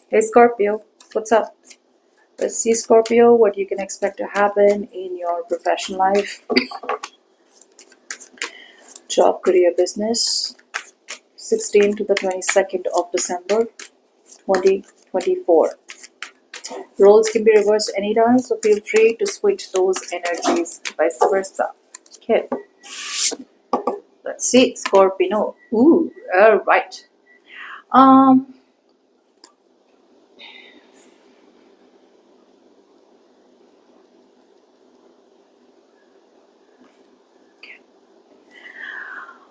Hey Scorpio, what's up? Let's see, Scorpio, what you can expect to happen in your professional life, job, career, business, 16th to the 22nd of December 2024. Roles can be reversed anytime, so feel free to switch those energies, vice versa. Okay, let's see, Scorpio. Ooh, all right. Um,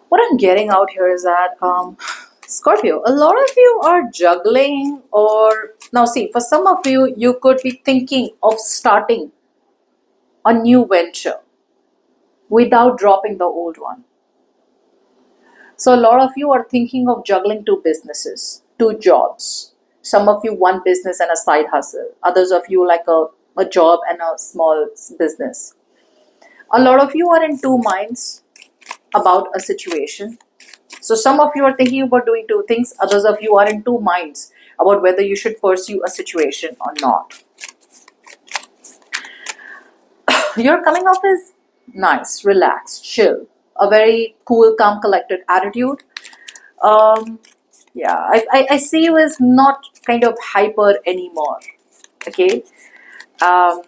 what I'm getting out here is that Scorpio, a lot of you are juggling, or now see, for some of you, you could be thinking of starting a new venture without dropping the old one. So, a lot of you are thinking of juggling two businesses, two jobs. Some of you, one business and a side hustle, others of you, like a job and a small business. A lot of you are in two minds about a situation. So some of you are thinking about doing two things, others of you are in two minds about whether you should pursue a situation or not. Your coming off is nice, relaxed, chill, a very cool, calm, collected attitude. Um, yeah, I see you as not kind of hyper anymore. Okay. Um,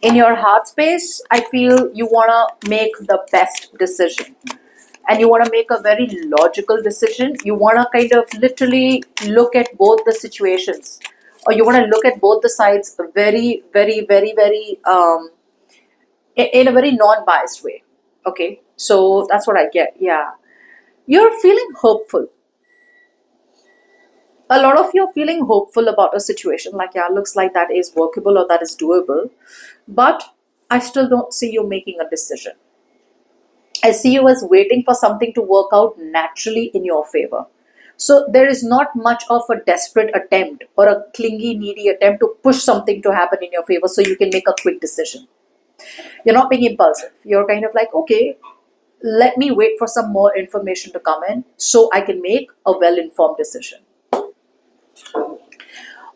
in your heart space, I feel you want to make the best decision. And you want to make a very logical decision. You want to kind of literally look at both the situations, or you want to look at both the sides very, very, very, very, in a very non-biased way. Okay, so that's what I get. Yeah, you're feeling hopeful. A lot of you are feeling hopeful about a situation. Like, yeah, looks like that is workable or that is doable, but I still don't see you making a decision. I see you as waiting for something to work out naturally in your favor. So there is not much of a desperate attempt or a clingy, needy attempt to push something to happen in your favor so you can make a quick decision. You're not being impulsive. You're kind of like, okay, let me wait for some more information to come in so I can make a well informed decision.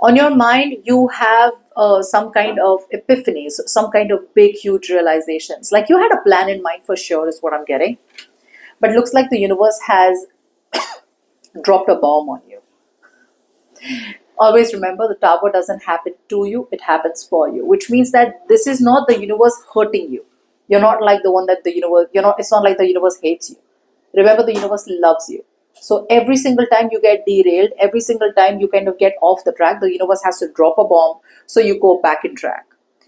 On your mind, you have some kind of epiphanies, some kind of big, huge realizations. Like you had a plan in mind for sure, is what I'm getting. But looks like the universe has dropped a bomb on you. Always remember, the tower doesn't happen to you, it happens for you, which means that this is not the universe hurting you. You're not like the one that the universe, it's not like the universe hates you. Remember, the universe loves you. So every single time you get derailed, every single time you kind of get off the track, the universe has to drop a bomb so you go back in track.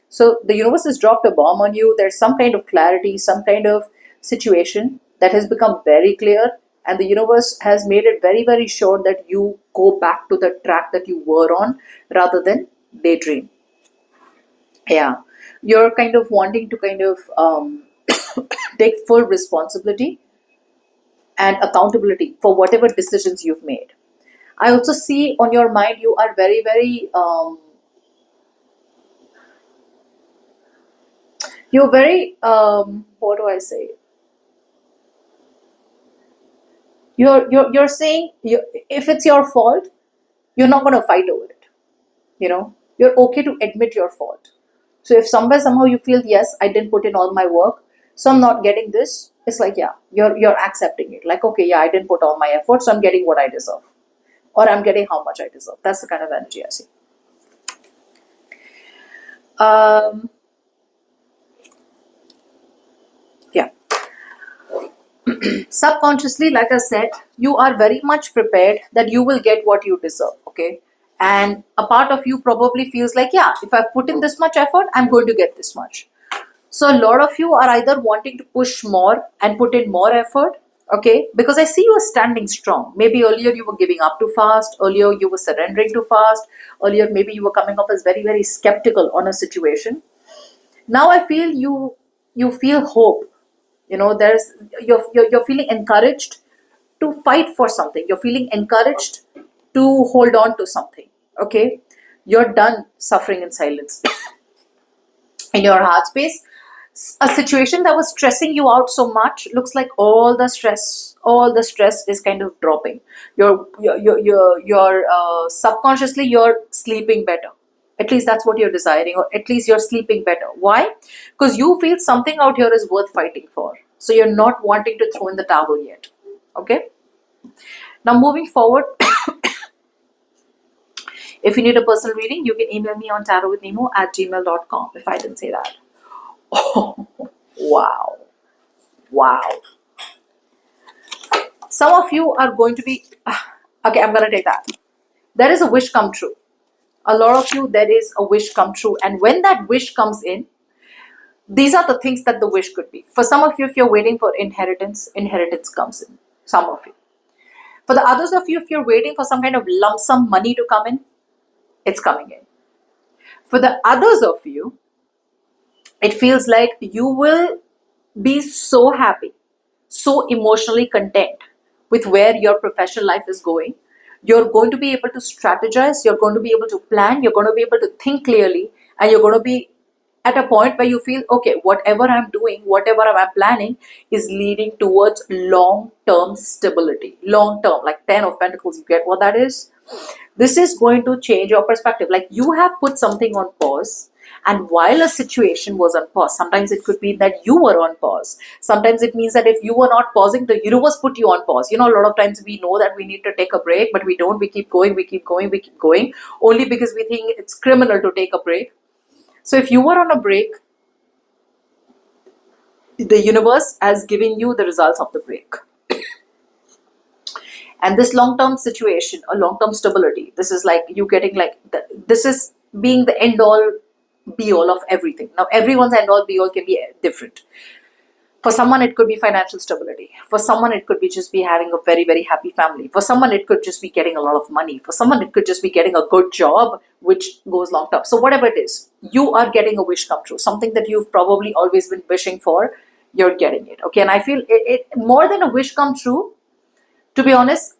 So the universe has dropped a bomb on you. There's some kind of clarity, some kind of situation that has become very clear, and the universe has made it very, very sure that you go back to the track that you were on rather than daydream. Yeah, you're kind of wanting to kind of take full responsibility and accountability for whatever decisions you've made. I also see on your mind you are very, very, you're very, what do I say? You're saying if it's your fault, you're not going to fight over it. You're okay to admit your fault. So if somewhere somehow you feel, yes, I didn't put in all my work, so I'm not getting this, it's like, yeah, you're accepting it. Like, okay, yeah, I didn't put all my effort, so I'm getting what I deserve, or I'm getting how much I deserve. That's the kind of energy I see. Um, yeah. Subconsciously, like I said, you are very much prepared that you will get what you deserve. Okay. And a part of you probably feels like, yeah, if I've put in this much effort, I'm going to get this much. So a lot of you are either wanting to push more and put in more effort, okay? Because I see you are standing strong. Maybe earlier you were giving up too fast. Earlier you were surrendering too fast. Earlier maybe you were coming up as very, very skeptical on a situation. Now I feel you feel hope. There's you're feeling encouraged to fight for something. You're feeling encouraged to hold on to something. Okay, you're done suffering in silence in your heart space. A situation that was stressing you out so much, looks like all the stress is kind of dropping. You're subconsciously you're sleeping better. At least that's what you're desiring, or at least you're sleeping better. Why? Because you feel something out here is worth fighting for. So you're not wanting to throw in the towel yet. Okay? Now moving forward, if you need a personal reading, you can email me on tarotwithnemo@gmail.com if I didn't say that. Oh, wow. Wow. Some of you are going to be, okay, I'm going to take that. There is a wish come true. A lot of you, there is a wish come true. And when that wish comes in, these are the things that the wish could be. For some of you, if you're waiting for inheritance, inheritance comes in. Some of you. For the others of you, if you're waiting for some kind of lump sum money to come in, it's coming in. For the others of you, it feels like you will be so happy, so emotionally content with where your professional life is going. You're going to be able to strategize, you're going to be able to plan, you're going to be able to think clearly, and you're going to be at a point where you feel, okay, whatever I'm doing, whatever I'm planning is leading towards long-term stability. Long-term, like 10 of Pentacles, you get what that is? This is going to change your perspective. Like you have put something on pause, and while a situation was on pause, sometimes it could be that you were on pause. Sometimes it means that if you were not pausing, the universe put you on pause. You know, a lot of times we know that we need to take a break, but we don't. We keep going, we keep going, we keep going, only because we think it's criminal to take a break. So if you were on a break, the universe has given you the results of the break. And this long-term situation, a long-term stability, this is like you getting like, this is being the end-all, be-all of everything. Now, everyone's end-all, be-all can be different. For someone, it could be financial stability. For someone, it could be just be having a very, very happy family. For someone, it could just be getting a lot of money. For someone, it could just be getting a good job, which goes long-term. So whatever it is, you are getting a wish come true. Something that you've probably always been wishing for, you're getting it. Okay, and I feel it more than a wish come true. To be honest,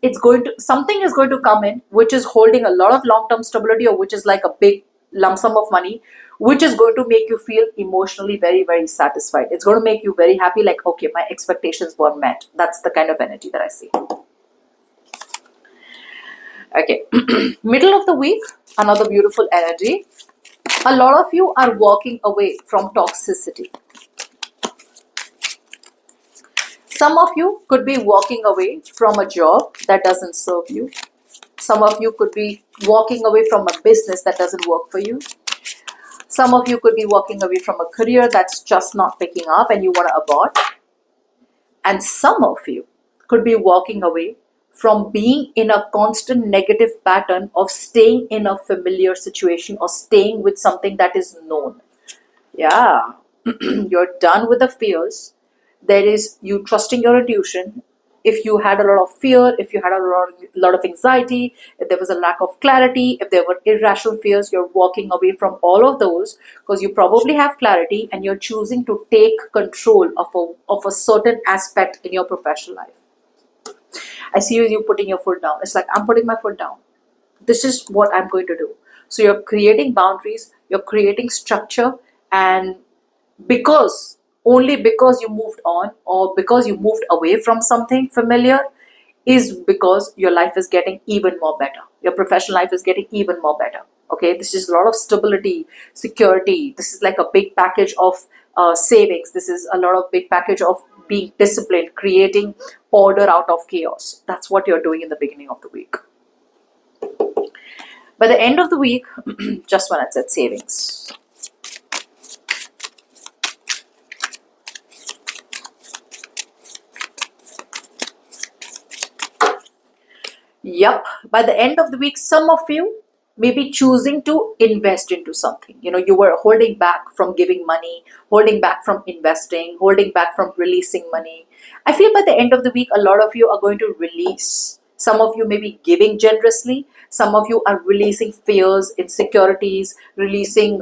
something is going to come in which is holding a lot of long-term stability, or which is like a big lump sum of money, which is going to make you feel emotionally very, very satisfied. It's going to make you very happy, like, okay, my expectations were met. That's the kind of energy that I see. Okay, middle of the week, another beautiful energy. A lot of you are walking away from toxicity. Some of you could be walking away from a job that doesn't serve you. Some of you could be walking away from a business that doesn't work for you. Some of you could be walking away from a career that's just not picking up and you want to abort. And some of you could be walking away from being in a constant negative pattern of staying in a familiar situation or staying with something that is known. Yeah, you're done with the fears. There is you trusting your intuition. If you had a lot of fear, if you had a lot of anxiety, if there was a lack of clarity, if there were irrational fears, you're walking away from all of those because you probably have clarity and you're choosing to take control of a certain aspect in your professional life. I see you putting your foot down. It's like, I'm putting my foot down. This is what I'm going to do. So you're creating boundaries, you're creating structure, and only because you moved on or because you moved away from something familiar is because your life is getting even more better. Your professional life is getting even more better. Okay, this is a lot of stability, security. This is like a big package of savings. This is a lot of big package of being disciplined, creating order out of chaos. That's what you're doing in the beginning of the week. By the end of the week, just when I said savings, yep, by the end of the week, some of you may be choosing to invest into something. You know, you were holding back from giving money, holding back from investing, holding back from releasing money. I feel by the end of the week, a lot of you are going to release. Some of you may be giving generously. Some of you are releasing fears, insecurities, releasing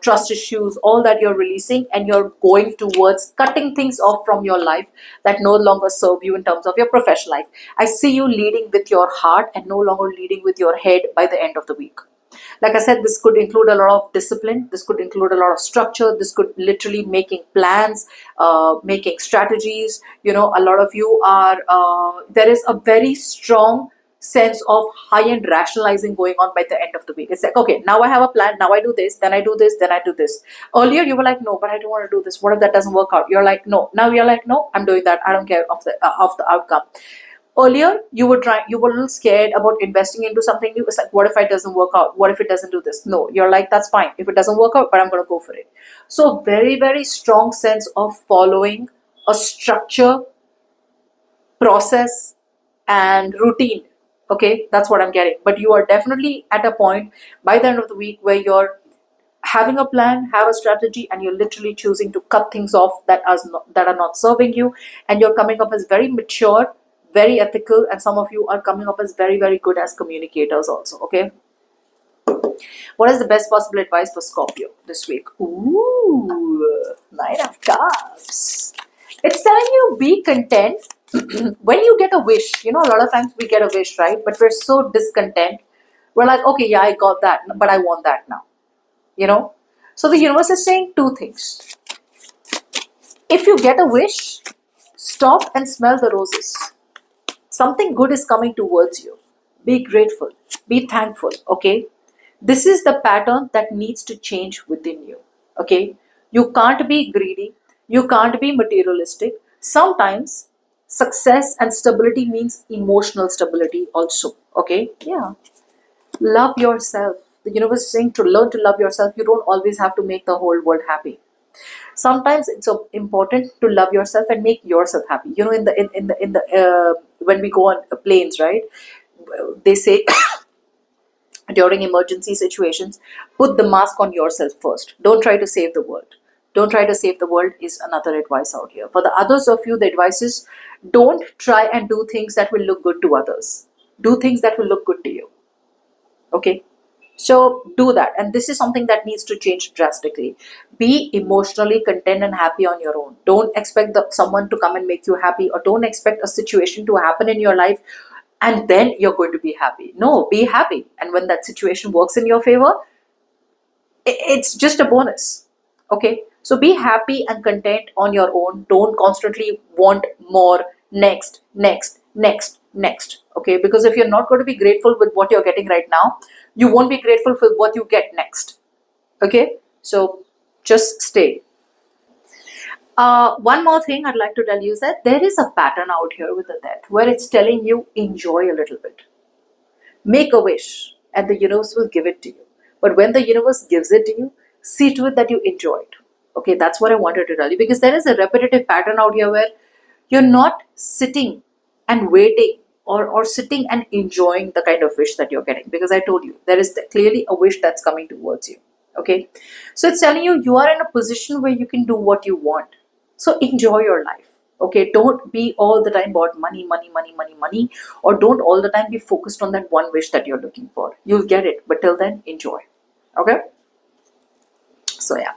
trust issues, all that you're releasing, and you're going towards cutting things off from your life that no longer serve you in terms of your professional life. I see you leading with your heart and no longer leading with your head by the end of the week. Like I said, this could include a lot of discipline. This could include a lot of structure. This could literally making plans, making strategies. A lot of you are, there is a very strong sense of high-end rationalizing going on by the end of the week. It's like, okay, now I have a plan. Now I do this, then I do this, then I do this. Earlier, you were like, no, but I don't want to do this. What if that doesn't work out? You're like, no. Now you're like, no, I'm doing that. I don't care of the outcome. Earlier, you were a little scared about investing into something new. It's like, what if it doesn't work out? What if it doesn't do this? No, you're like, that's fine. If it doesn't work out, but I'm going to go for it. So very, very strong sense of following a structure, process, and routine. Okay, that's what I'm getting. But you are definitely at a point by the end of the week where you're having a plan, have a strategy, and you're literally choosing to cut things off that are not serving you, and you're coming up as very mature, very ethical, and some of you are coming up as very, very good as communicators also. Okay, what is the best possible advice for Scorpio this week? Ooh, Nine of Cups. It's telling you be content. When you get a wish, a lot of times we get a wish, right? But we're so discontent. We're like, okay, yeah, I got that, but I want that now. So the universe is saying two things. If you get a wish, stop and smell the roses. Something good is coming towards you. Be grateful, be thankful. Okay, this is the pattern that needs to change within you. Okay, you can't be greedy, you can't be materialistic. Sometimes success and stability means emotional stability also. Okay, yeah. Love yourself. The universe is saying to learn to love yourself. You don't always have to make the whole world happy. Sometimes it's so important to love yourself and make yourself happy. In the when we go on planes, right? They say during emergency situations, put the mask on yourself first. Don't try to save the world. Don't try to save the world is another advice out here. For the others of you, the advice is don't try and do things that will look good to others. Do things that will look good to you. Okay, so do that, and this is something that needs to change drastically. Be emotionally content and happy on your own. Don't expect someone to come and make you happy, or don't expect a situation to happen in your life and then you're going to be happy. No, be happy, and when that situation works in your favor, it's just a bonus. Okay, so be happy and content on your own. Don't constantly want more, next, next, next, next. Okay, because if you're not going to be grateful with what you're getting right now, you won't be grateful for what you get next. Okay, so just stay. One more thing I'd like to tell you is that there is a pattern out here with the death where it's telling you enjoy a little bit. Make a wish and the universe will give it to you. But when the universe gives it to you, see to it that you enjoy it. Okay, that's what I wanted to tell you, because there is a repetitive pattern out here where you're not sitting and waiting or sitting and enjoying the kind of wish that you're getting, because I told you there is clearly a wish that's coming towards you. Okay, so it's telling you you are in a position where you can do what you want. So enjoy your life. Okay, don't be all the time about money, money, money, money, money, or don't all the time be focused on that one wish that you're looking for. You'll get it, but till then, enjoy. Okay, so yeah.